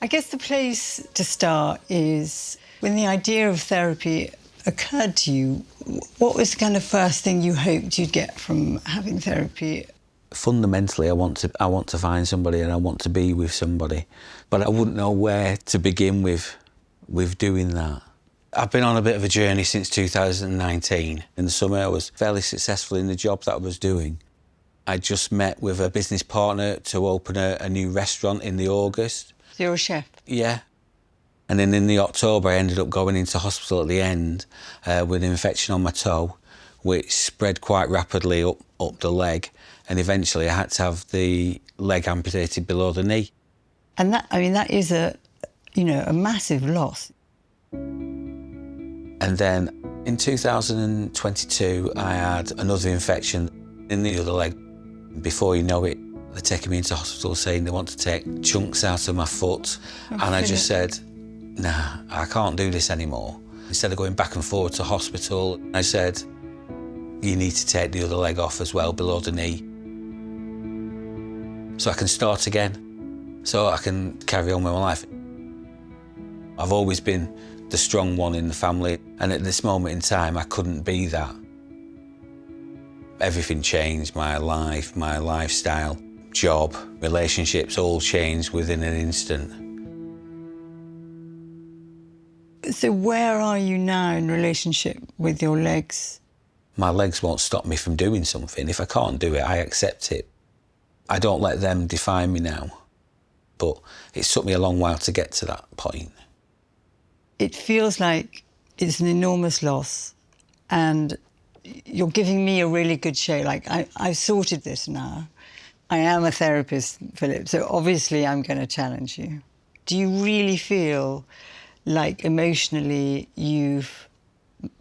I guess the place to start is when the idea of therapy occurred to you, what was the kind of first thing you hoped you'd get from having therapy? Fundamentally, I want to find somebody and I want to be with somebody, but I wouldn't know where to begin with doing that. I've been on a bit of a journey since 2019. In the summer, I was fairly successful in the job that I was doing. I just met with a business partner to open a new restaurant in the August. So you're a chef? Yeah. And then in the October, I ended up going into hospital at the end with an infection on my toe, which spread quite rapidly up the leg. And eventually I had to have the leg amputated below the knee. And that is a massive loss. And then in 2022, I had another infection in the other leg. Before you know it, they're taking me into hospital saying they want to take chunks out of my foot. And I just said, nah, I can't do this anymore. Instead of going back and forward to hospital, I said, you need to take the other leg off as well, below the knee, so I can start again, so I can carry on with my life. I've always been the strong one in the family, and at this moment in time, I couldn't be that. Everything changed, my life, my lifestyle, job, relationships all changed within an instant. So where are you now in relationship with your legs? My legs won't stop me from doing something. If I can't do it, I accept it. I don't let them define me now. But it's took me a long while to get to that point. It feels like it's an enormous loss, and you're giving me a really good show. Like, I've sorted this now. I am a therapist, Philip, so obviously I'm going to challenge you. Do you really feel like emotionally you've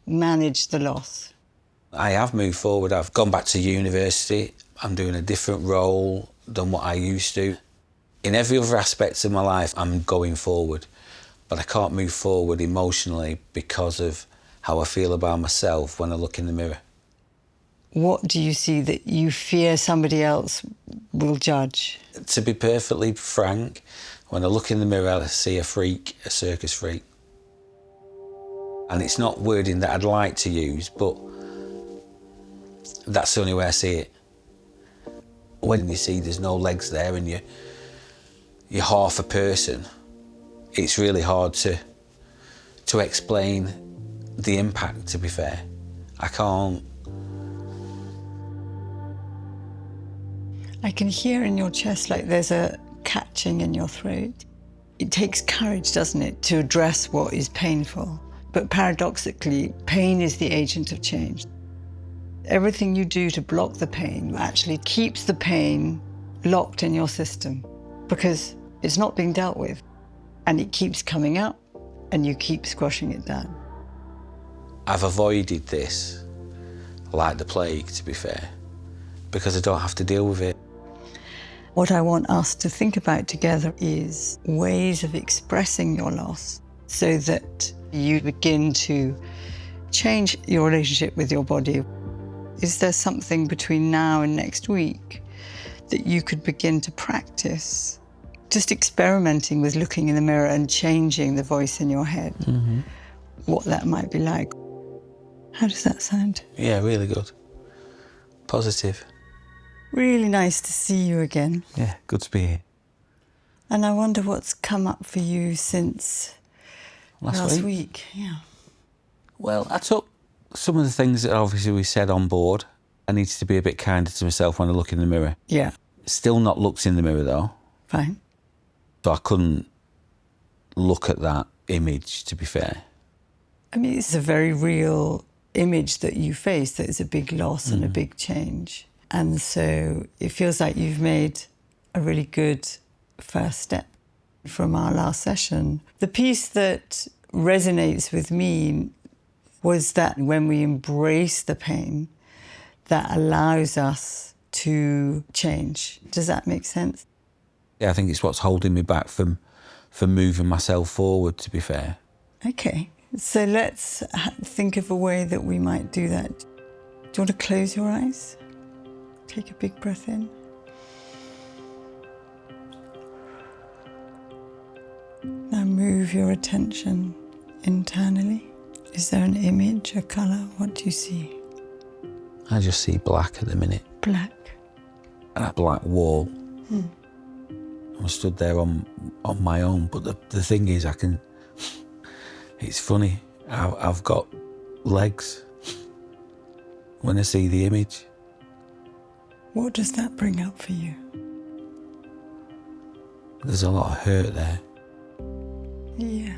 managed the loss? I have moved forward. I've gone back to university. I'm doing a different role than what I used to. In every other aspect of my life, I'm going forward, but I can't move forward emotionally because of how I feel about myself when I look in the mirror. What do you see that you fear somebody else will judge? To be perfectly frank, when I look in the mirror, I see a freak, a circus freak. And it's not wording that I'd like to use, but that's the only way I see it. When you see there's no legs there and you're half a person, it's really hard to explain the impact, to be fair. I can't. I can hear in your chest like there's a catching in your throat. It takes courage, doesn't it, to address what is painful. But paradoxically, pain is the agent of change. Everything you do to block the pain actually keeps the pain locked in your system because it's not being dealt with. And it keeps coming up and you keep squashing it down. I've avoided this like the plague, to be fair, because I don't have to deal with it. What I want us to think about together is ways of expressing your loss so that you begin to change your relationship with your body. Is there something between now and next week that you could begin to practice? Just experimenting with looking in the mirror and changing the voice in your head, what that might be like. How does that sound? Yeah, really good. Positive. Really nice to see you again. Yeah, good to be here. And I wonder what's come up for you since last week. Yeah. Well, I took some of the things that obviously we said on board. I needed to be a bit kinder to myself when I look in the mirror. Yeah. Still not looked in the mirror though. Fine. So I couldn't look at that image, to be fair. I mean, it's a very real image that you face, that is a big loss and a big change. And so it feels like you've made a really good first step from our last session. The piece that resonates with me was that when we embrace the pain, that allows us to change. Does that make sense? Yeah, I think it's what's holding me back from moving myself forward, to be fair. Okay, so let's think of a way that we might do that. Do you want to close your eyes? Take a big breath in. move your attention internally? Is there an image, a colour? What do you see? I just see black at the minute. Black. And a black wall. I stood there on my own, but the thing is, it's funny, I've got legs when I see the image. What does that bring up for you? There's a lot of hurt there. Yeah.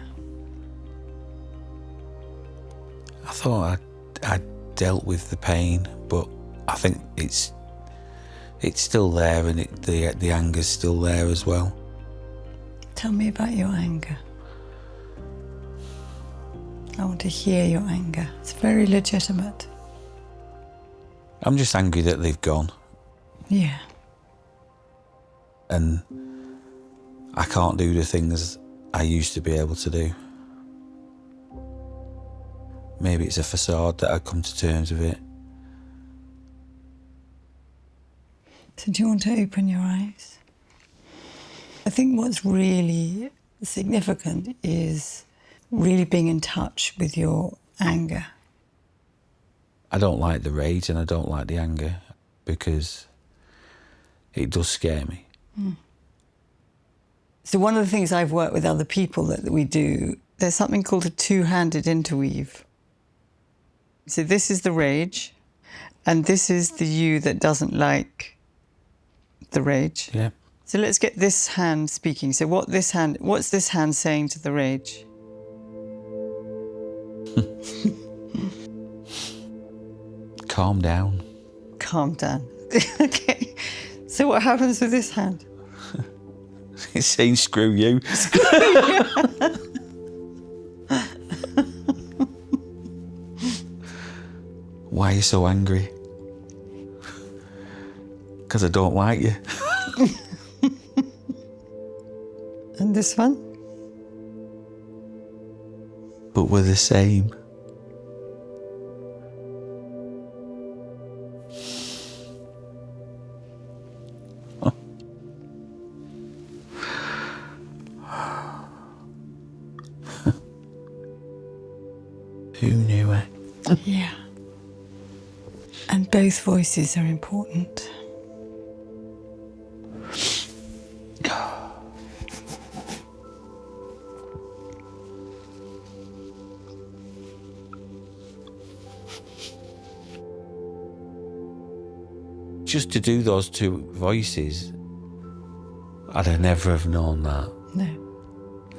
I thought I'd dealt with the pain, but I think it's still there, and the anger's still there as well. Tell me about your anger. I want to hear your anger. It's very legitimate. I'm just angry that they've gone, Yeah. and I can't do the things I used to be able to do. Maybe it's a facade that I've come to terms with it. So do you want to open your eyes? I think what's really significant is really being in touch with your anger. I don't like the rage and I don't like the anger because it does scare me. So one of the things I've worked with other people that we do, there's something called a two-handed interweave. So this is the rage, and this is the you that doesn't like the rage. Yeah. So let's get this hand speaking. So what's this hand saying to the rage? Calm down. Calm down. Okay. So what happens with this hand? It's saying screw you. Why are you so angry? Because I don't like you. And this one? But we're the same. Who knew it? Yeah. And both voices are important. Just to do those two voices, I'd have never have known that. No.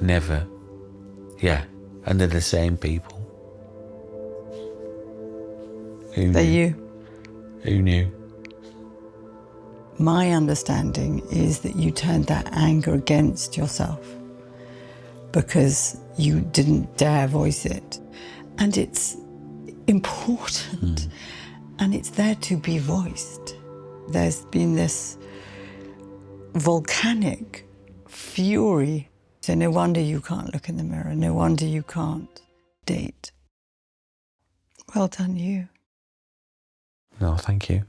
Never. Yeah. And they're the same people. Who knew? They're you. Who knew? My understanding is that you turned that anger against yourself because you didn't dare voice it. And it's important. And it's there to be voiced. There's been this volcanic fury. So no wonder you can't look in the mirror. No wonder you can't date. Well done, you. No, thank you.